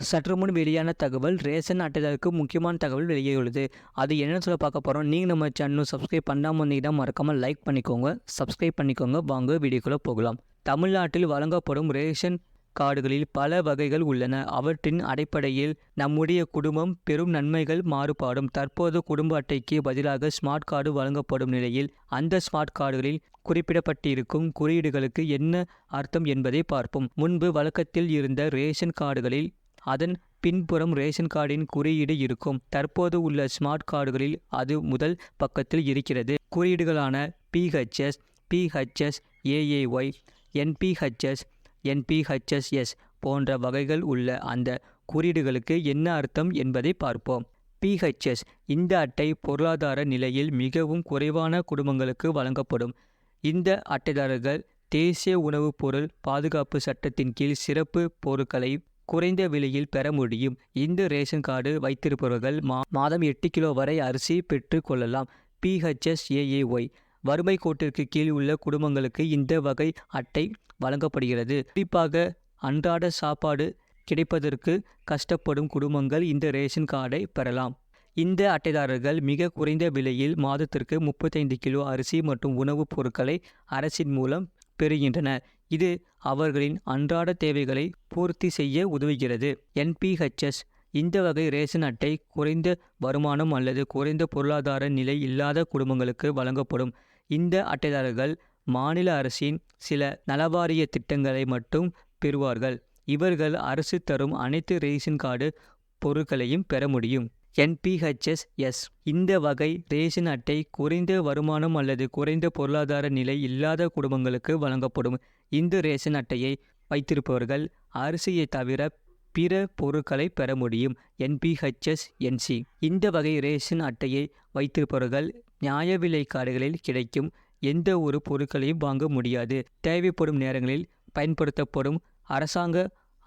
சற்று முன் வெளியான தகவல் ரேஷன் அட்டைதாரருக்கு முக்கியமான தகவல் வெளியாகியுள்ளது. அது என்னன்னு சொல்ல பார்க்க போகிறோம். நீங்கள் நம்ம சேனல் சப்ஸ்கிரைப் பண்ணாமல் இருந்தீங்கன்னா மறக்காமல் லைக் பண்ணிக்கோங்க, சப்ஸ்கிரைப் பண்ணிக்கோங்க. வாங்க வீடியோக்குள்ளே போகலாம். தமிழ்நாட்டில் வழங்கப்படும் ரேஷன் கார்டுகளில் பல வகைகள் உள்ளன. அவற்றின் அடிப்படையில் நம்முடைய குடும்பம் பெரும் நன்மைகள் மாறுபாடும். தற்போது குடும்ப அட்டைக்கு பதிலாக ஸ்மார்ட் கார்டு வழங்கப்படும் நிலையில் அந்த ஸ்மார்ட் கார்டுகளில் குறிப்பிடப்பட்டிருக்கும் குறியீடுகளுக்கு என்ன அர்த்தம் என்பதை பார்ப்போம். முன்பு வழக்கத்தில் இருந்த ரேஷன் கார்டுகளில் அதன் பின்புறம் ரேஷன் கார்டின் குறியீடு இருக்கும். தற்போது உள்ள ஸ்மார்ட் கார்டுகளில் அது முதல் பக்கத்தில் இருக்கிறது. குறியீடுகளான PHS, PHS, AAY, NPHS, NPHSS போன்ற வகைகள் உள்ள அந்த குறியீடுகளுக்கு என்ன அர்த்தம் என்பதை பார்ப்போம். PHS இந்த அட்டை பொருளாதார நிலையில் மிகவும் குறைவான குடும்பங்களுக்கு வழங்கப்படும். இந்த அட்டைதாரர்கள் தேசிய உணவுப் பொருள் பாதுகாப்பு சட்டத்தின் கீழ் சிறப்பு பொருட்களை குறைந்த விலையில் பெற முடியும். இந்த ரேஷன் கார்டு வைத்திருப்பவர்கள் மாதம் 8 கிலோ வரை அரிசி பெற்று கொள்ளலாம். PHS, AAY வறுமை கோட்டிற்கு கீழ் உள்ள குடும்பங்களுக்கு இந்த வகை அட்டை வழங்கப்படுகிறது. குறிப்பாக அன்றாட சாப்பாடு கிடைப்பதற்கு கஷ்டப்படும் குடும்பங்கள் இந்த ரேஷன் கார்டை பெறலாம். இந்த அட்டைதாரர்கள் மிக குறைந்த விலையில் மாதத்திற்கு 35 கிலோ அரிசி மற்றும் உணவுப் பொருட்களை அரசின் மூலம் பெறுகின்றனர். இது அவர்களின் அன்றாட தேவைகளை பூர்த்தி செய்ய உதவுகிறது. NPHS இந்த வகை ரேஷன் அட்டை குறைந்த வருமானம் அல்லது குறைந்த பொருளாதார நிலை இல்லாத குடும்பங்களுக்கு வழங்கப்படும். இந்த அட்டைதாரர்கள் மாநில அரசின் சில நலவாரிய திட்டங்களை மட்டும் பெறுவார்கள். இவர்கள் அரசு தரும் அனைத்து ரேஷன் கார்டு பொருட்களையும் பெற முடியும். NPHSS இந்த வகை ரேஷன் அட்டை குறைந்த வருமானம் அல்லது குறைந்த பொருளாதார நிலை இல்லாத குடும்பங்களுக்கு வழங்கப்படும். இந்த ரேஷன் அட்டையை வைத்திருப்பவர்கள் அரிசியை தவிர பிற பொருட்களை பெற முடியும். NPHS-NC இந்த வகை ரேஷன் அட்டையை வைத்திருப்பவர்கள் நியாய விலை கடைகளில் கிடைக்கும் எந்த ஒரு பொருட்களையும் வாங்க முடியாது. தேவைப்படும் நேரங்களில் பயன்படுத்தப்படும் அரசாங்க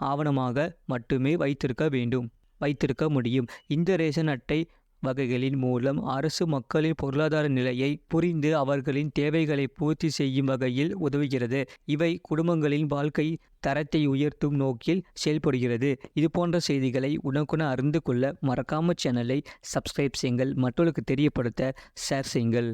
ஆவணமாக மட்டுமே வைத்திருக்க முடியும். இந்த ரேஷன் அட்டை வகைகளின் மூலம் அரசு மக்களின் பொருளாதார நிலையை புரிந்து அவர்களின் தேவைகளை பூர்த்தி செய்யும் வகையில் உதவுகிறது. இவை குடும்பங்களின் வாழ்க்கை தரத்தை உயர்த்தும் நோக்கில் செயல்படுகிறது. இது போன்ற செய்திகளை உடனுக்குடன் அறிந்து கொள்ள மறக்காம சேனலை சப்ஸ்கிரைப் செய்யுங்கள். மற்றவர்களுக்கு தெரியப்படுத்த ஷேர் செய்யுங்கள்.